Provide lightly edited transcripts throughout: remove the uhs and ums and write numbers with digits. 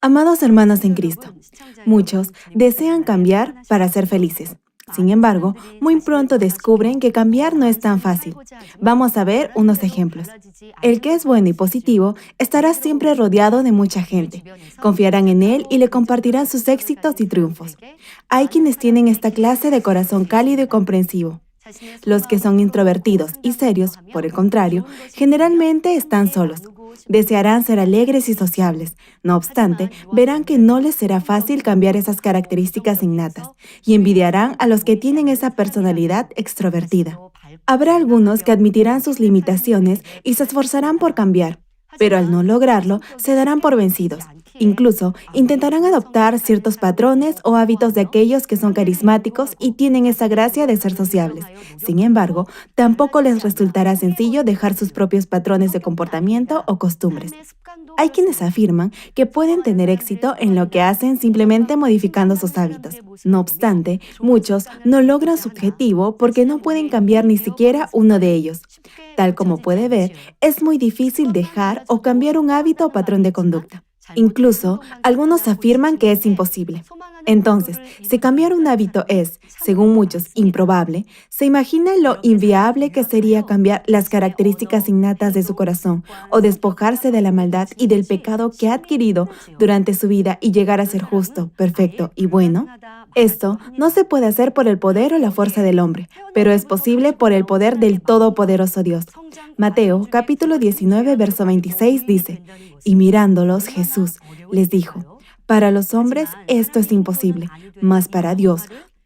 Amados hermanos en Cristo, muchos desean cambiar para ser felices. Sin embargo, muy pronto descubren que cambiar no es tan fácil. Vamos a ver unos ejemplos. El que es bueno y positivo estará siempre rodeado de mucha gente. Confiarán en él y le compartirán sus éxitos y triunfos. Hay quienes tienen esta clase de corazón cálido y comprensivo. Los que son introvertidos y serios, por el contrario, generalmente están solos. Desearán ser alegres y sociables. No obstante, verán que no les será fácil cambiar esas características innatas y envidiarán a los que tienen esa personalidad extrovertida. Habrá algunos que admitirán sus limitaciones y se esforzarán por cambiar, pero al no lograrlo, se darán por vencidos. Incluso intentarán adoptar ciertos patrones o hábitos de aquellos que son carismáticos y tienen esa gracia de ser sociables. Sin embargo, tampoco les resultará sencillo dejar sus propios patrones de comportamiento o costumbres. Hay quienes afirman que pueden tener éxito en lo que hacen simplemente modificando sus hábitos. No obstante, muchos no logran su objetivo porque no pueden cambiar ni siquiera uno de ellos. Tal como puede ver, es muy difícil dejar o cambiar un hábito o patrón de conducta. Incluso, algunos afirman que es imposible. Entonces, si cambiar un hábito es, según muchos, improbable, ¿se imagina lo inviable que sería cambiar las características innatas de su corazón o despojarse de la maldad y del pecado que ha adquirido durante su vida y llegar a ser justo, perfecto y bueno? Esto no se puede hacer por el poder o la fuerza del hombre, pero es posible por el poder del Todopoderoso Dios. Mateo capítulo 19, verso 26 dice: Y mirándolos Jesús les dijo: Para los hombres esto es imposible, mas para Dios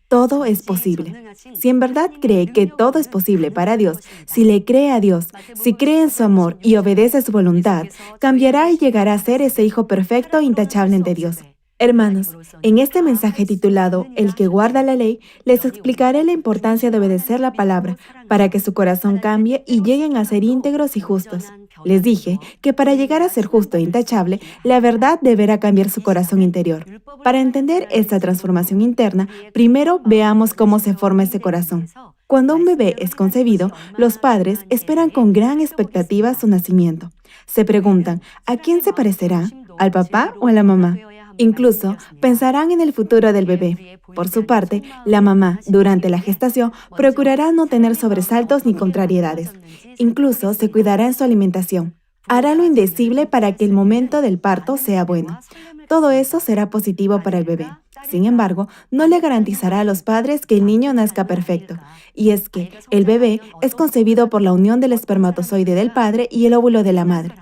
todo es posible. Si en verdad cree que todo es posible para Dios, si le cree a Dios, si cree en su amor y obedece su voluntad, cambiará y llegará a ser ese hijo perfecto e intachable ante Dios. Hermanos, en este mensaje titulado El que guarda la ley, les explicaré la importancia de obedecer la palabra para que su corazón cambie y lleguen a ser íntegros y justos. Les dije que para llegar a ser justo e intachable, la verdad deberá cambiar su corazón interior. Para entender esta transformación interna, primero veamos cómo se forma ese corazón. Cuando un bebé es concebido, los padres esperan con gran expectativa su nacimiento. Se preguntan, ¿a quién se parecerá? ¿Al papá o a la mamá? Incluso pensarán en el futuro del bebé. Por su parte, la mamá, durante la gestación, procurará no tener sobresaltos ni contrariedades. Incluso se cuidará en su alimentación. Hará lo indecible para que el momento del parto sea bueno. Todo eso será positivo para el bebé. Sin embargo, no le garantizará a los padres que el niño nazca perfecto. Y es que el bebé es concebido por la unión del espermatozoide del padre y el óvulo de la madre.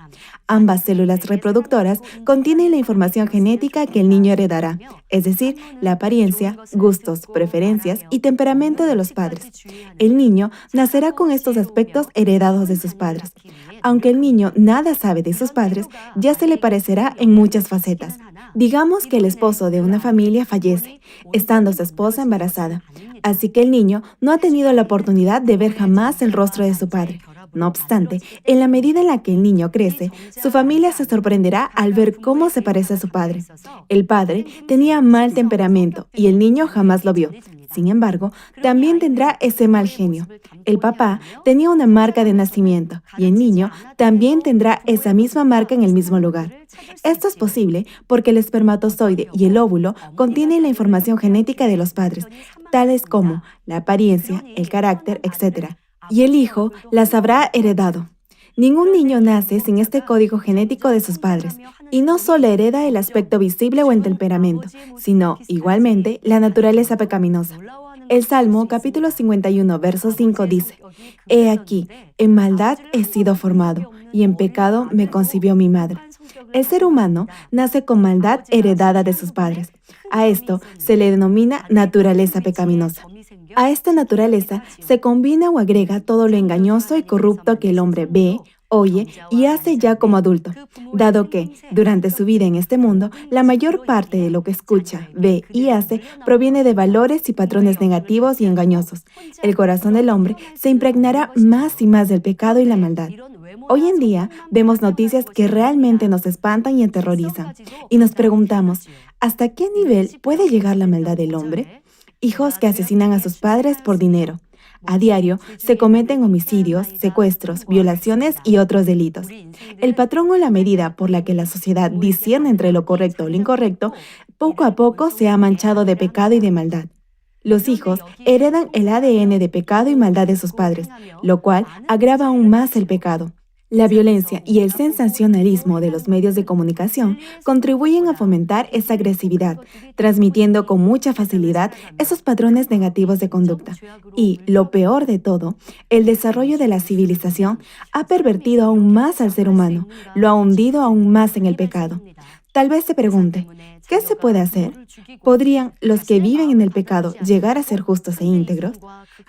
Ambas células reproductoras contienen la información genética que el niño heredará, es decir, la apariencia, gustos, preferencias y temperamento de los padres. El niño nacerá con estos aspectos heredados de sus padres. Aunque el niño nada sabe de sus padres, ya se le parecerá en muchas facetas. Digamos que el esposo de una familia fallece, estando su esposa embarazada. Así que el niño no ha tenido la oportunidad de ver jamás el rostro de su padre. No obstante, en la medida en la que el niño crece, su familia se sorprenderá al ver cómo se parece a su padre. El padre tenía mal temperamento y el niño jamás lo vio. Sin embargo, también tendrá ese mal genio. El papá tenía una marca de nacimiento y el niño también tendrá esa misma marca en el mismo lugar. Esto es posible porque el espermatozoide y el óvulo contienen la información genética de los padres, tales como la apariencia, el carácter, etc. Y el hijo las habrá heredado. Ningún niño nace sin este código genético de sus padres, y no solo hereda el aspecto visible o el temperamento, sino, igualmente, la naturaleza pecaminosa. El Salmo, capítulo 51, verso 5 dice: He aquí, en maldad he sido formado, y en pecado me concibió mi madre. El ser humano nace con maldad heredada de sus padres. A esto se le denomina naturaleza pecaminosa. A esta naturaleza se combina o agrega todo lo engañoso y corrupto que el hombre ve, oye y hace ya como adulto, dado que, durante su vida en este mundo, la mayor parte de lo que escucha, ve y hace proviene de valores y patrones negativos y engañosos. El corazón del hombre se impregnará más y más del pecado y la maldad. Hoy en día vemos noticias que realmente nos espantan y aterrorizan, y nos preguntamos, ¿hasta qué nivel puede llegar la maldad del hombre? Hijos que asesinan a sus padres por dinero, A diario se cometen homicidios, secuestros, violaciones y otros delitos. El patrón o la medida por la que la sociedad discierne entre lo correcto o lo incorrecto, poco a poco se ha manchado de pecado y de maldad. Los hijos heredan el ADN de pecado y maldad de sus padres, lo cual agrava aún más el pecado. La violencia y el sensacionalismo de los medios de comunicación contribuyen a fomentar esa agresividad, transmitiendo con mucha facilidad esos patrones negativos de conducta. Y, lo peor de todo, el desarrollo de la civilización ha pervertido aún más al ser humano, lo ha hundido aún más en el pecado. Tal vez se pregunte, ¿qué se puede hacer? ¿Podrían los que viven en el pecado llegar a ser justos e íntegros?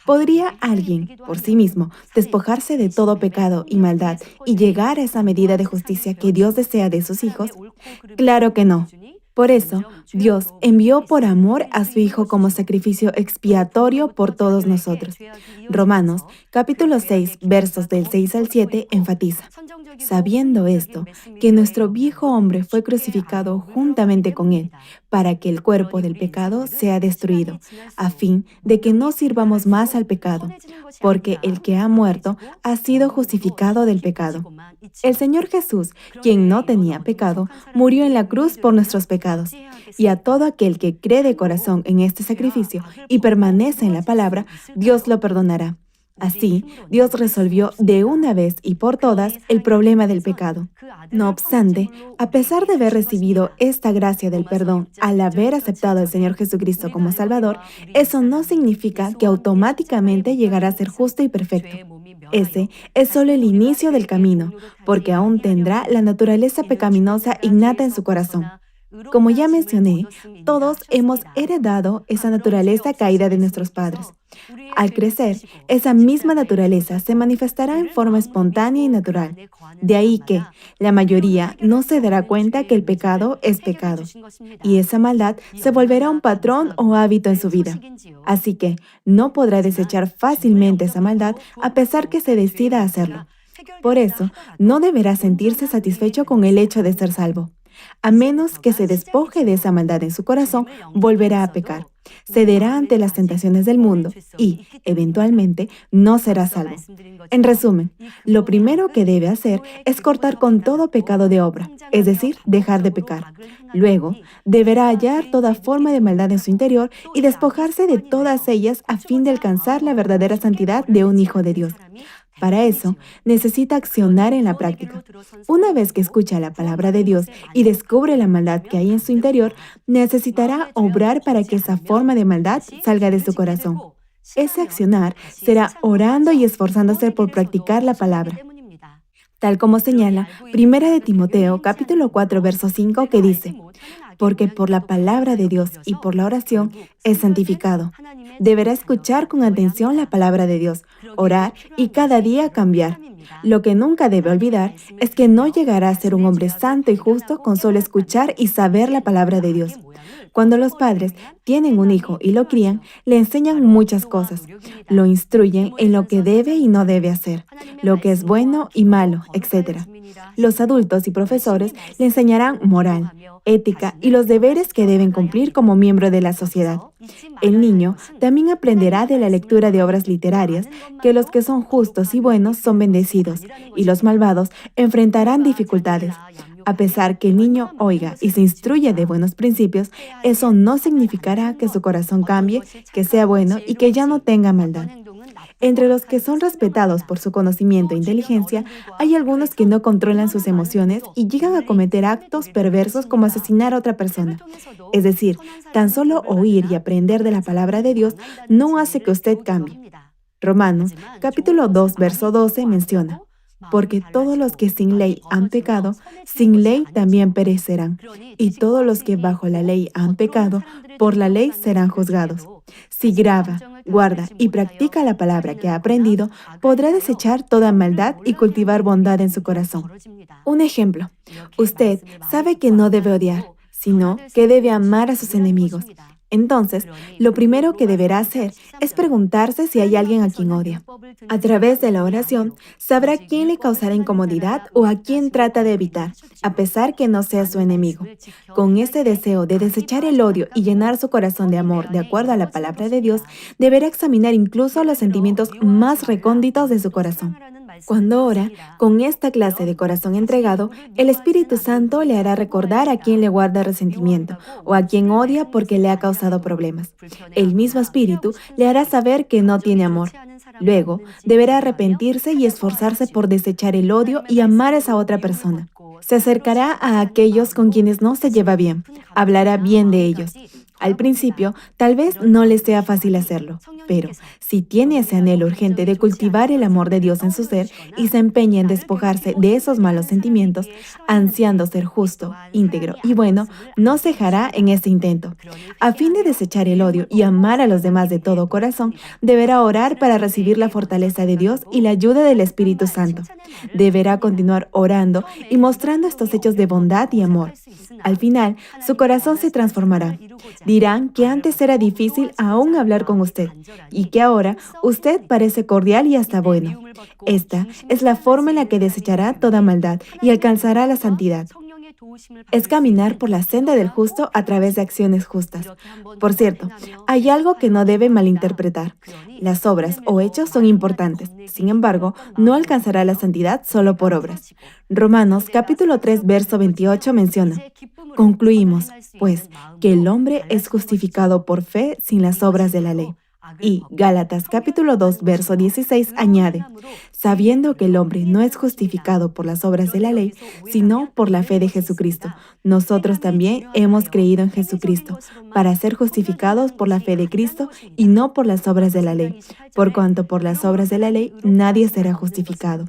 ¿Podría alguien, por sí mismo, despojarse de todo pecado y maldad y llegar a esa medida de justicia que Dios desea de sus hijos? Claro que no. Por eso, Dios envió por amor a su Hijo como sacrificio expiatorio por todos nosotros. Romanos, capítulo 6, versos del 6 al 7, enfatiza: sabiendo esto, que nuestro viejo hombre fue crucificado juntamente con él, para que el cuerpo del pecado sea destruido, a fin de que no sirvamos más al pecado, porque el que ha muerto ha sido justificado del pecado. El Señor Jesús, quien no tenía pecado, murió en la cruz por nuestros pecados, y a todo aquel que cree de corazón en este sacrificio y permanece en la palabra, Dios lo perdonará. Así, Dios resolvió de una vez y por todas el problema del pecado. No obstante, a pesar de haber recibido esta gracia del perdón al haber aceptado al Señor Jesucristo como Salvador, eso no significa que automáticamente llegará a ser justo y perfecto. Ese es solo el inicio del camino, porque aún tendrá la naturaleza pecaminosa innata en su corazón. Como ya mencioné, todos hemos heredado esa naturaleza caída de nuestros padres. Al crecer, esa misma naturaleza se manifestará en forma espontánea y natural. De ahí que la mayoría no se dará cuenta que el pecado es pecado, y esa maldad se volverá un patrón o hábito en su vida. Así que no podrá desechar fácilmente esa maldad a pesar que se decida a hacerlo. Por eso, no deberá sentirse satisfecho con el hecho de ser salvo. A menos que se despoje de esa maldad en su corazón, volverá a pecar, cederá ante las tentaciones del mundo y, eventualmente, no será salvo. En resumen, lo primero que debe hacer es cortar con todo pecado de obra, es decir, dejar de pecar. Luego, deberá hallar toda forma de maldad en su interior y despojarse de todas ellas a fin de alcanzar la verdadera santidad de un hijo de Dios. Para eso, necesita accionar en la práctica. Una vez que escucha la palabra de Dios y descubre la maldad que hay en su interior, necesitará obrar para que esa forma de maldad salga de su corazón. Ese accionar será orando y esforzándose por practicar la palabra. Tal como señala 1 de Timoteo, capítulo 4, verso 5, que dice: porque por la palabra de Dios y por la oración es santificado. Deberá escuchar con atención la palabra de Dios, orar y cada día cambiar. Lo que nunca debe olvidar es que no llegará a ser un hombre santo y justo con solo escuchar y saber la palabra de Dios. Cuando los padres tienen un hijo y lo crían, le enseñan muchas cosas. Lo instruyen en lo que debe y no debe hacer, lo que es bueno y malo, etc. Los adultos y profesores le enseñarán moral, ética y los deberes que deben cumplir como miembro de la sociedad. El niño también aprenderá de la lectura de obras literarias que los que son justos y buenos son bendecidos y los malvados enfrentarán dificultades. A pesar que el niño oiga y se instruya de buenos principios, eso no significará que su corazón cambie, que sea bueno y que ya no tenga maldad. Entre los que son respetados por su conocimiento e inteligencia, hay algunos que no controlan sus emociones y llegan a cometer actos perversos como asesinar a otra persona. Es decir, tan solo oír y aprender de la palabra de Dios no hace que usted cambie. Romanos, capítulo 2, verso 12 menciona: porque todos los que sin ley han pecado, sin ley también perecerán, y todos los que bajo la ley han pecado, por la ley serán juzgados. Si graba, guarda y practica la palabra que ha aprendido, podrá desechar toda maldad y cultivar bondad en su corazón. Un ejemplo: usted sabe que no debe odiar, sino que debe amar a sus enemigos. Entonces, lo primero que deberá hacer es preguntarse si hay alguien a quien odia. A través de la oración, sabrá quién le causará incomodidad o a quién trata de evitar, a pesar que no sea su enemigo. Con ese deseo de desechar el odio y llenar su corazón de amor de acuerdo a la palabra de Dios, deberá examinar incluso los sentimientos más recónditos de su corazón. Cuando ora, con esta clase de corazón entregado, el Espíritu Santo le hará recordar a quien le guarda resentimiento o a quien odia porque le ha causado problemas. El mismo Espíritu le hará saber que no tiene amor. Luego, deberá arrepentirse y esforzarse por desechar el odio y amar a esa otra persona. Se acercará a aquellos con quienes no se lleva bien, hablará bien de ellos. Al principio, tal vez no le sea fácil hacerlo, pero si tiene ese anhelo urgente de cultivar el amor de Dios en su ser y se empeña en despojarse de esos malos sentimientos, ansiando ser justo, íntegro y bueno, no cejará en ese intento. A fin de desechar el odio y amar a los demás de todo corazón, deberá orar para recibir la fortaleza de Dios y la ayuda del Espíritu Santo. Deberá continuar orando y mostrando estos hechos de bondad y amor. Al final, su corazón se transformará. Dirán que antes era difícil aún hablar con usted y que ahora usted parece cordial y hasta bueno. Esta es la forma en la que desechará toda maldad y alcanzará la santidad. Es caminar por la senda del justo a través de acciones justas. Por cierto, hay algo que no debe malinterpretar. Las obras o hechos son importantes. Sin embargo, no alcanzará la santidad solo por obras. Romanos capítulo 3, verso 28 menciona: concluimos, pues, que el hombre es justificado por fe sin las obras de la ley. Y Gálatas capítulo 2, verso 16 añade: sabiendo que el hombre no es justificado por las obras de la ley, sino por la fe de Jesucristo. Nosotros también hemos creído en Jesucristo, para ser justificados por la fe de Cristo y no por las obras de la ley, por cuanto por las obras de la ley nadie será justificado.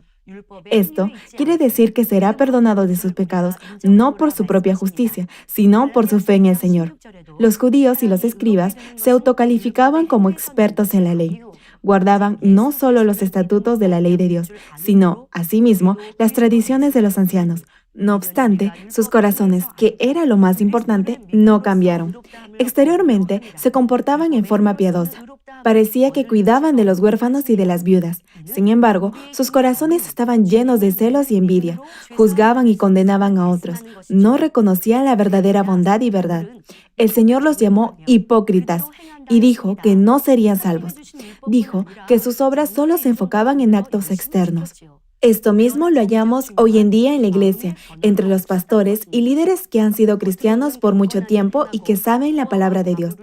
Esto quiere decir que será perdonado de sus pecados no por su propia justicia, sino por su fe en el Señor. Los judíos y los escribas se autocalificaban como expertos en la ley. Guardaban no solo los estatutos de la ley de Dios, sino, asimismo, las tradiciones de los ancianos. No obstante, sus corazones, que era lo más importante, no cambiaron. Exteriormente, se comportaban en forma piadosa. Parecía que cuidaban de los huérfanos y de las viudas. Sin embargo, sus corazones estaban llenos de celos y envidia. Juzgaban y condenaban a otros. No reconocían la verdadera bondad y verdad. El Señor los llamó hipócritas y dijo que no serían salvos. Dijo que sus obras solo se enfocaban en actos externos. Esto mismo lo hallamos hoy en día en la iglesia, entre los pastores y líderes que han sido cristianos por mucho tiempo y que saben la palabra de Dios.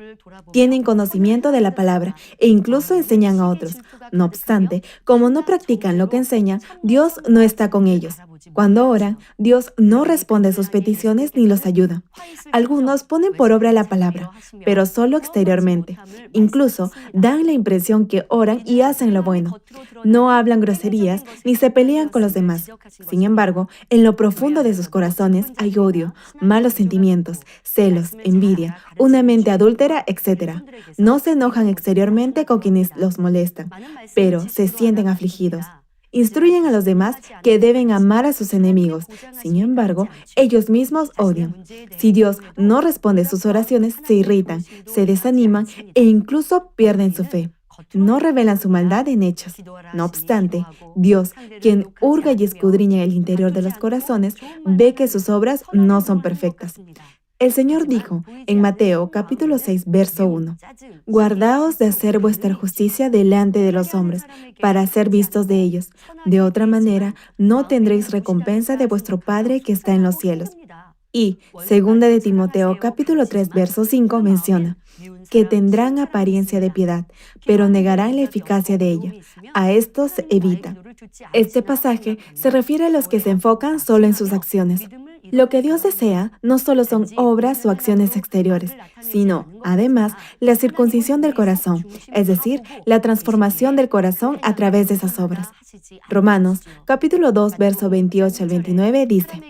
Tienen conocimiento de la palabra e incluso enseñan a otros. No obstante, como no practican lo que enseñan, Dios no está con ellos. Cuando oran, Dios no responde a sus peticiones ni los ayuda. Algunos ponen por obra la palabra, pero solo exteriormente. Incluso dan la impresión que oran y hacen lo bueno. No hablan groserías ni se pelean con los demás. Sin embargo, en lo profundo de sus corazones hay odio, malos sentimientos, celos, envidia, una mente adúltera, etc. No se enojan exteriormente con quienes los molestan, pero se sienten afligidos. Instruyen a los demás que deben amar a sus enemigos. Sin embargo, ellos mismos odian. Si Dios no responde sus oraciones, se irritan, se desaniman e incluso pierden su fe. No revelan su maldad en hechos. No obstante, Dios, quien hurga y escudriña el interior de los corazones, ve que sus obras no son perfectas. El Señor dijo en Mateo capítulo 6, verso 1, guardaos de hacer vuestra justicia delante de los hombres, para ser vistos de ellos. De otra manera, no tendréis recompensa de vuestro Padre que está en los cielos. Y, segunda de Timoteo capítulo 3, verso 5 menciona, que tendrán apariencia de piedad, pero negarán la eficacia de ella. A estos evita. Este pasaje se refiere a los que se enfocan solo en sus acciones. Lo que Dios desea no solo son obras o acciones exteriores, sino, además, la circuncisión del corazón, es decir, la transformación del corazón a través de esas obras. Romanos, capítulo 2, verso 28 al 29 dice: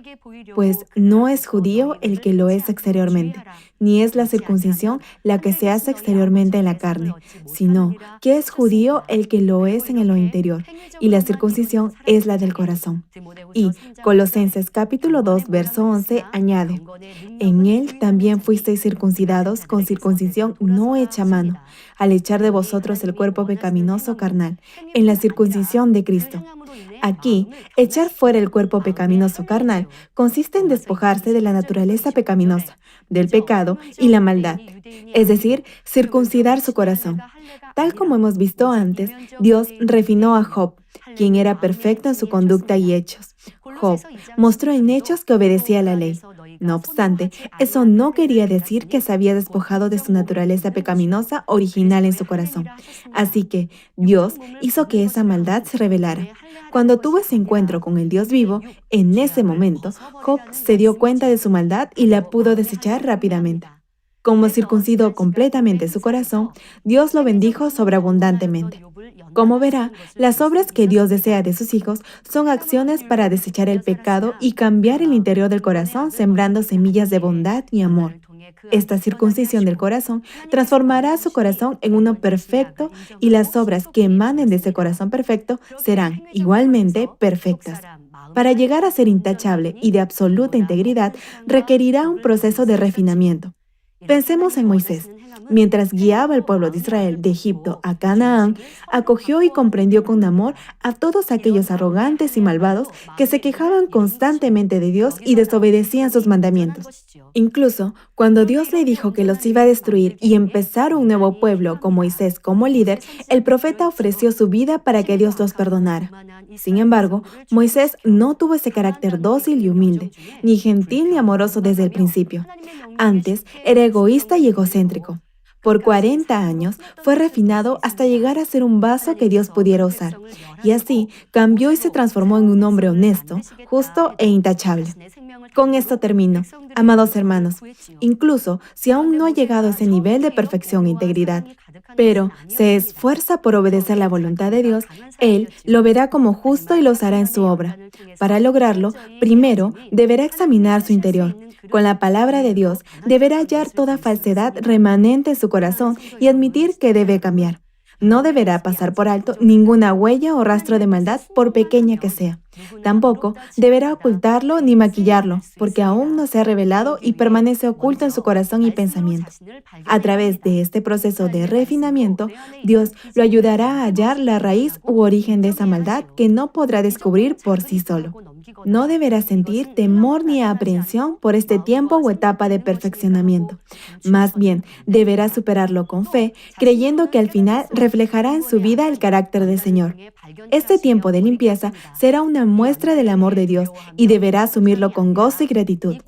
Pues no es judío el que lo es exteriormente, ni es la circuncisión la que se hace exteriormente en la carne, sino que es judío el que lo es en lo interior, y la circuncisión es la del corazón. Y Colosenses capítulo 2, verso 11 añade: En él también fuisteis circuncidados con circuncisión no hecha a mano, al echar de vosotros el cuerpo pecaminoso carnal, en la circuncisión de Cristo. Aquí, echar fuera el cuerpo pecaminoso carnal consiste en despojarse de la naturaleza pecaminosa, del pecado y la maldad, es decir, circuncidar su corazón. Tal como hemos visto antes, Dios refinó a Job, quien era perfecto en su conducta y hechos. Job mostró en hechos que obedecía a la ley. No obstante, eso no quería decir que se había despojado de su naturaleza pecaminosa original en su corazón. Así que Dios hizo que esa maldad se revelara. Cuando tuvo ese encuentro con el Dios vivo, en ese momento, Job se dio cuenta de su maldad y la pudo desechar rápidamente. Como circuncidó completamente su corazón, Dios lo bendijo sobreabundantemente. Como verá, las obras que Dios desea de sus hijos son acciones para desechar el pecado y cambiar el interior del corazón sembrando semillas de bondad y amor. Esta circuncisión del corazón transformará su corazón en uno perfecto y las obras que emanen de ese corazón perfecto serán igualmente perfectas. Para llegar a ser intachable y de absoluta integridad requerirá un proceso de refinamiento. Pensemos en Moisés. Mientras guiaba al pueblo de Israel de Egipto a Canaán, acogió y comprendió con amor a todos aquellos arrogantes y malvados que se quejaban constantemente de Dios y desobedecían sus mandamientos. Incluso cuando Dios le dijo que los iba a destruir y empezar un nuevo pueblo con Moisés como líder, el profeta ofreció su vida para que Dios los perdonara. Sin embargo, Moisés no tuvo ese carácter dócil y humilde, ni gentil ni amoroso desde el principio. Antes, era egoísta y egocéntrico. Por 40 años fue refinado hasta llegar a ser un vaso que Dios pudiera usar, y así cambió y se transformó en un hombre honesto, justo e intachable. Con esto termino. Amados hermanos, incluso si aún no ha llegado a ese nivel de perfección e integridad, pero se esfuerza por obedecer la voluntad de Dios, Él lo verá como justo y lo usará en su obra. Para lograrlo, primero deberá examinar su interior. Con la palabra de Dios, deberá hallar toda falsedad remanente en su corazón y admitir que debe cambiar. No deberá pasar por alto ninguna huella o rastro de maldad, por pequeña que sea. Tampoco deberá ocultarlo ni maquillarlo, porque aún no se ha revelado y permanece oculto en su corazón y pensamiento. A través de este proceso de refinamiento, Dios lo ayudará a hallar la raíz u origen de esa maldad que no podrá descubrir por sí solo. No deberá sentir temor ni aprehensión por este tiempo o etapa de perfeccionamiento. Más bien, deberá superarlo con fe, creyendo que al final reflejará en su vida el carácter del Señor. Este tiempo de limpieza será una muestra del amor de Dios y deberá asumirlo con gozo y gratitud.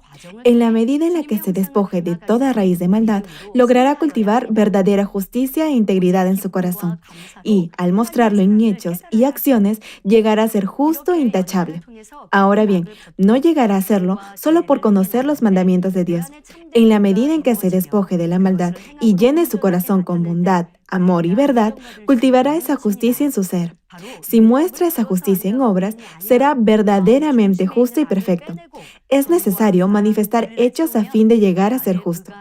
En la medida en la que se despoje de toda raíz de maldad, logrará cultivar verdadera justicia e integridad en su corazón. Y, al mostrarlo en hechos y acciones, llegará a ser justo e intachable. Ahora bien, no llegará a serlo solo por conocer los mandamientos de Dios. En la medida en que se despoje de la maldad y llene su corazón con bondad, amor y verdad, cultivará esa justicia en su ser. Si muestra esa justicia en obras, será verdaderamente justo y perfecto. Es necesario manifestar hechos a fin de llegar a ser justo.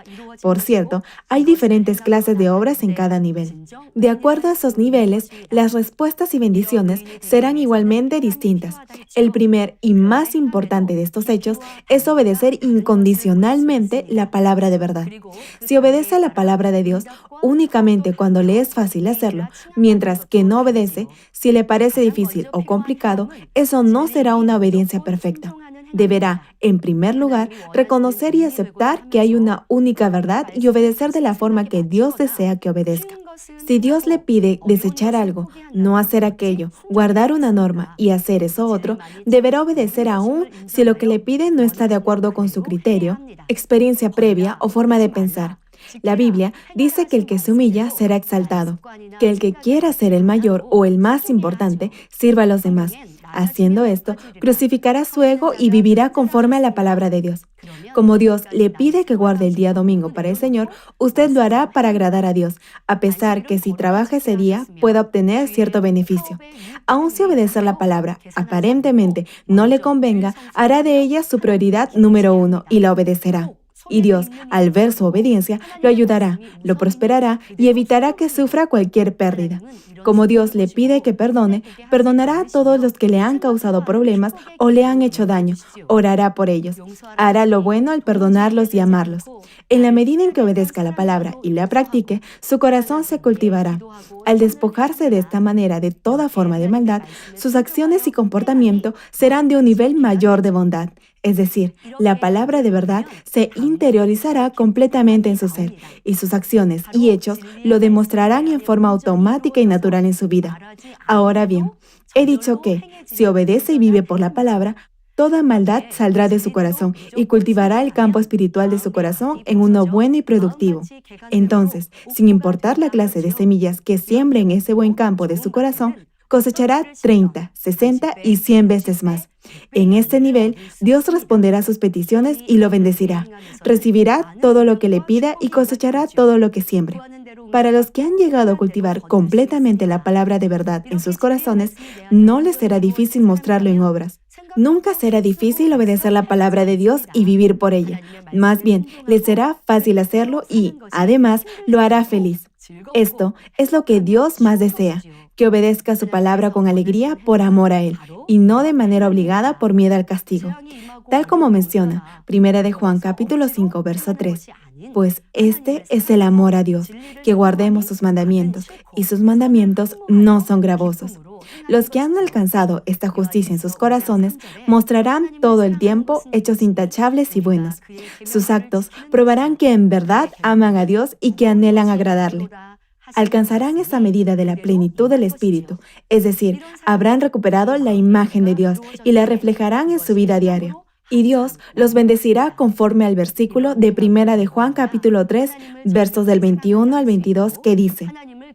Por cierto, hay diferentes clases de obras en cada nivel. De acuerdo a esos niveles, las respuestas y bendiciones serán igualmente distintas. El primer y más importante de estos hechos es obedecer incondicionalmente la palabra de verdad. Si obedece a la palabra de Dios únicamente cuando le es fácil hacerlo, mientras que no obedece, si le parece difícil o complicado, eso no será una obediencia perfecta. Deberá, en primer lugar, reconocer y aceptar que hay una única verdad y obedecer de la forma que Dios desea que obedezca. Si Dios le pide desechar algo, no hacer aquello, guardar una norma y hacer eso otro, deberá obedecer aún si lo que le pide no está de acuerdo con su criterio, experiencia previa o forma de pensar. La Biblia dice que el que se humilla será exaltado, que el que quiera ser el mayor o el más importante sirva a los demás. Haciendo esto, crucificará su ego y vivirá conforme a la palabra de Dios. Como Dios le pide que guarde el día domingo para el Señor, usted lo hará para agradar a Dios, a pesar que si trabaja ese día pueda obtener cierto beneficio. Aun si obedecer la palabra aparentemente no le convenga, hará de ella su prioridad número uno y la obedecerá. Y Dios, al ver su obediencia, lo ayudará, lo prosperará y evitará que sufra cualquier pérdida. Como Dios le pide que perdone, perdonará a todos los que le han causado problemas o le han hecho daño. Orará por ellos. Hará lo bueno al perdonarlos y amarlos. En la medida en que obedezca la palabra y la practique, su corazón se cultivará. Al despojarse de esta manera de toda forma de maldad, sus acciones y comportamiento serán de un nivel mayor de bondad. Es decir, la palabra de verdad se interiorizará completamente en su ser, y sus acciones y hechos lo demostrarán en forma automática y natural en su vida. Ahora bien, he dicho que, si obedece y vive por la palabra, toda maldad saldrá de su corazón y cultivará el campo espiritual de su corazón en uno bueno y productivo. Entonces, sin importar la clase de semillas que siembre en ese buen campo de su corazón, cosechará 30, 60 y 100 veces más. En este nivel, Dios responderá a sus peticiones y lo bendecirá. Recibirá todo lo que le pida y cosechará todo lo que siembre. Para los que han llegado a cultivar completamente la palabra de verdad en sus corazones, no les será difícil mostrarlo en obras. Nunca será difícil obedecer la palabra de Dios y vivir por ella. Más bien, les será fácil hacerlo y, además, lo hará feliz. Esto es lo que Dios más desea, que obedezca su palabra con alegría por amor a Él, y no de manera obligada por miedo al castigo. Tal como menciona 1 de Juan capítulo 5, verso 3. Pues este es el amor a Dios, que guardemos sus mandamientos, y sus mandamientos no son gravosos. Los que han alcanzado esta justicia en sus corazones mostrarán todo el tiempo hechos intachables y buenos. Sus actos probarán que en verdad aman a Dios y que anhelan agradarle. Alcanzarán esa medida de la plenitud del Espíritu, es decir, habrán recuperado la imagen de Dios y la reflejarán en su vida diaria. Y Dios los bendecirá conforme al versículo de 1 de Juan capítulo 3, versos del 21 al 22, que dice: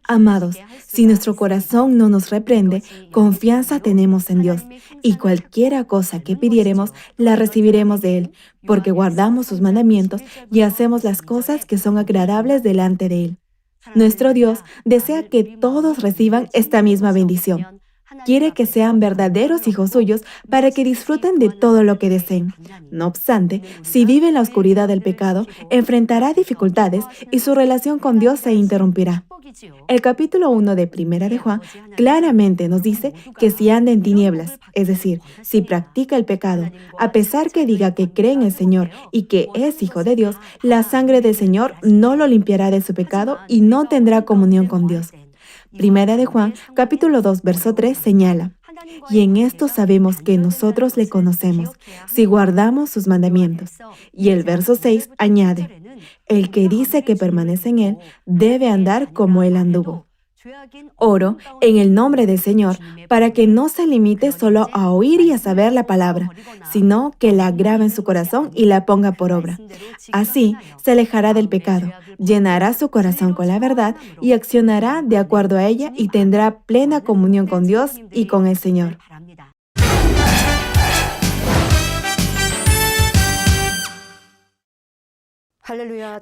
Amados, si nuestro corazón no nos reprende, confianza tenemos en Dios, y cualquiera cosa que pidiéremos, la recibiremos de Él, porque guardamos sus mandamientos y hacemos las cosas que son agradables delante de Él. Nuestro Dios desea que todos reciban esta misma bendición. Quiere que sean verdaderos hijos suyos para que disfruten de todo lo que deseen. No obstante, si vive en la oscuridad del pecado, enfrentará dificultades y su relación con Dios se interrumpirá. El capítulo 1 de 1 de Juan claramente nos dice que si anda en tinieblas, es decir, si practica el pecado, a pesar que diga que cree en el Señor y que es hijo de Dios, la sangre del Señor no lo limpiará de su pecado y no tendrá comunión con Dios. 1 de Juan, capítulo 2, verso 3 señala: Y en esto sabemos que nosotros le conocemos, si guardamos sus mandamientos. Y el verso 6 añade: El que dice que permanece en él, debe andar como él anduvo. Oro en el nombre del Señor para que no se limite solo a oír y a saber la palabra, sino que la grabe en su corazón y la ponga por obra. Así se alejará del pecado, llenará su corazón con la verdad y accionará de acuerdo a ella y tendrá plena comunión con Dios y con el Señor.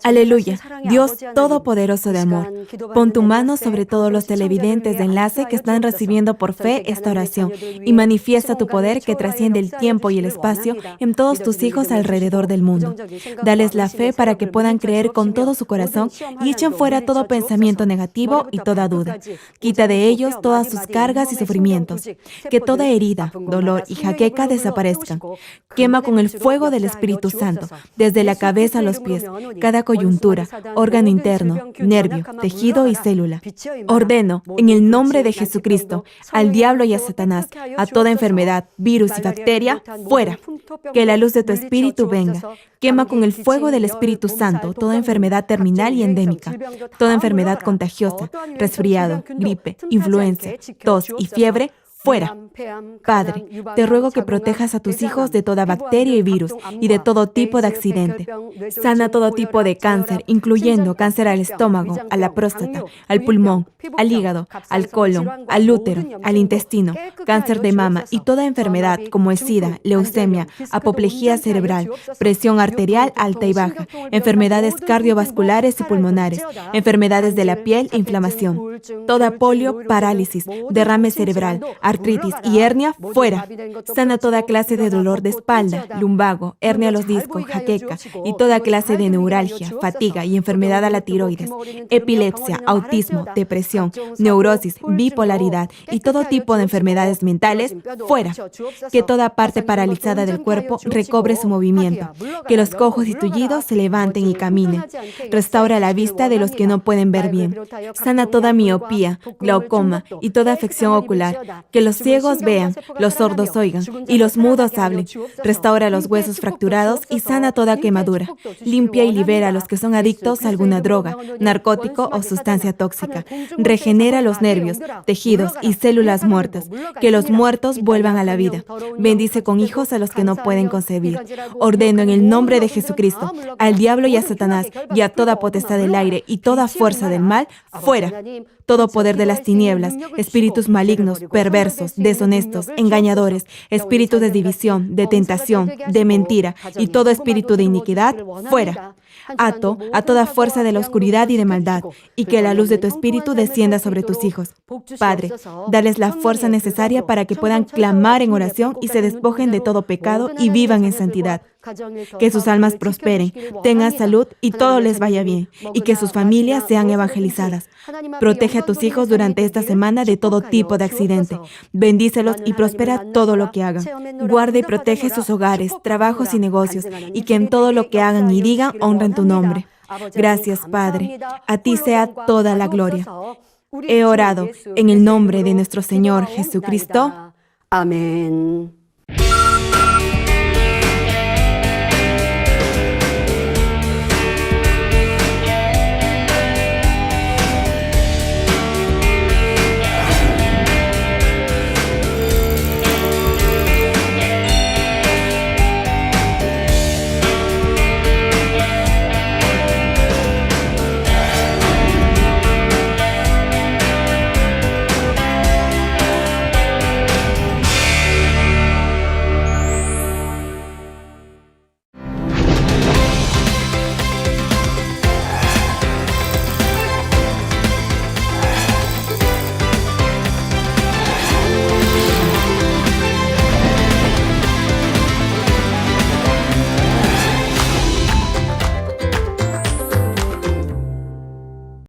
Aleluya, Dios Todopoderoso de amor. Pon tu mano sobre todos los televidentes de enlace que están recibiendo por fe esta oración y manifiesta tu poder que trasciende el tiempo y el espacio en todos tus hijos alrededor del mundo. Dales la fe para que puedan creer con todo su corazón y echen fuera todo pensamiento negativo y toda duda. Quita de ellos todas sus cargas y sufrimientos. Que toda herida, dolor y jaqueca desaparezcan. Quema con el fuego del Espíritu Santo, desde la cabeza a los pies, cada coyuntura, órgano interno, nervio, tejido y célula. Ordeno, en el nombre de Jesucristo, al diablo y a Satanás, a toda enfermedad, virus y bacteria, fuera. Que la luz de tu Espíritu venga. Quema con el fuego del Espíritu Santo toda enfermedad terminal y endémica, toda enfermedad contagiosa, resfriado, gripe, influenza, tos y fiebre, fuera. Padre, te ruego que protejas a tus hijos de toda bacteria y virus y de todo tipo de accidente. Sana todo tipo de cáncer, incluyendo cáncer al estómago, a la próstata, al pulmón, al hígado, al colon, al útero, al intestino, cáncer de mama y toda enfermedad como el SIDA, leucemia, apoplejía cerebral, presión arterial alta y baja, enfermedades cardiovasculares y pulmonares, enfermedades de la piel e inflamación, toda polio, parálisis, derrame cerebral, artritis y hernia, fuera. Sana toda clase de dolor de espalda, lumbago, hernia a los discos, jaqueca y toda clase de neuralgia, fatiga y enfermedad a la tiroides, epilepsia, autismo, depresión, neurosis, bipolaridad y todo tipo de enfermedades mentales, fuera. Que toda parte paralizada del cuerpo recobre su movimiento, que los cojos y tullidos se levanten y caminen. Restaura la vista de los que no pueden ver bien. Sana toda miopía, glaucoma y toda afección ocular, que los ciegos vean, los sordos oigan y los mudos hablen. Restaura los huesos fracturados y sana toda quemadura. Limpia y libera a los que son adictos a alguna droga, narcótico o sustancia tóxica. Regenera los nervios, tejidos y células muertas, que los muertos vuelvan a la vida. Bendice con hijos a los que no pueden concebir. Ordeno en el nombre de Jesucristo al diablo y a Satanás y a toda potestad del aire y toda fuerza del mal, fuera. Todo poder de las tinieblas, espíritus malignos, perversos, deshonestos, engañadores, espíritus de división, de tentación, de mentira y todo espíritu de iniquidad, fuera. Ato a toda fuerza de la oscuridad y de maldad, y que la luz de tu espíritu descienda sobre tus hijos. Padre, dales la fuerza necesaria para que puedan clamar en oración y se despojen de todo pecado y vivan en santidad. Que sus almas prosperen, tengan salud y todo les vaya bien, y que sus familias sean evangelizadas. Protege a tus hijos durante esta semana de todo tipo de accidente. Bendícelos y prospera todo lo que hagan. Guarda y protege sus hogares, trabajos y negocios, y que en todo lo que hagan y digan honren tu nombre. Gracias, Padre. A ti sea toda la gloria. He orado en el nombre de nuestro Señor Jesucristo. Amén.